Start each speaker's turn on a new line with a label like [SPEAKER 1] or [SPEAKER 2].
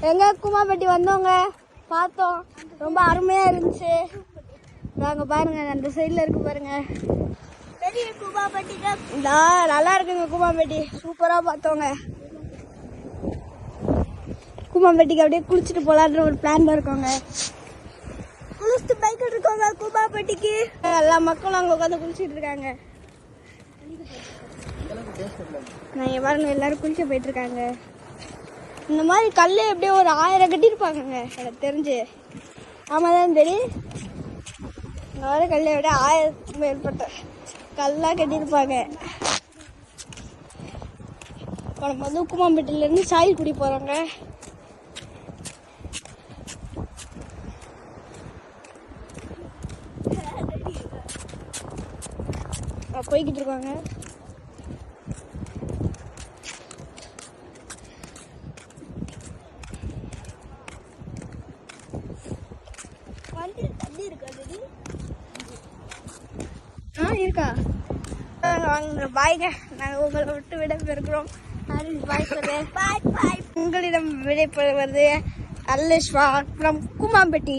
[SPEAKER 1] எங்க கூமாம்பட்டி வந்தோங்க, பார்த்தோம், ரொம்ப அருமையா இருந்துச்சு. நாங்க பாருங்க அந்த சைட்ல இருக்கு பாருங்க பெரிய கூமாம்பட்டி. நல்லா இருக்குங்க கூமாம்பட்டி, சூப்பரா பார்த்தோங்க. கூமாம்பட்டிக்கு அப்படியே குளிச்சுட்டு போலான்ற ஒரு பிளான்ல இருக்கோங்க. குளிச்சுட்டு பைக் இருக்கோங்க கூமாம்பட்டிக்கு. எல்லா மக்களும் அங்க உட்காந்து குளிச்சுட்டு இருக்காங்க. நான் பாருங்க எல்லாரும் குளிக்க போயிட்டு இருக்காங்க. இந்த மாதிரி கல் எப்படியோ ஒரு 1000 கட்டியிருப்பாங்க எனக்கு தெரிஞ்சு. ஆமாதான் தெரியும். இந்த மாதிரி கல் எப்படியோ 1000 மேற்பட்ட கல்லா கட்டியிருப்பாங்க. இப்போ நம்ம வந்து கூமாம்பட்டில இருந்து சாயல்குடி போறோங்க. போய்கிட்டு இருக்காங்க. இருக்கா? பாய்ங்க, நாங்கள் உங்களை விட்டு விட பெறுகிறோம். பாய் சொல்றேன். பாய் பாய். உங்களிடம் விடைபெறுவது அல்லேஷ்வா from கூமாம்பட்டி.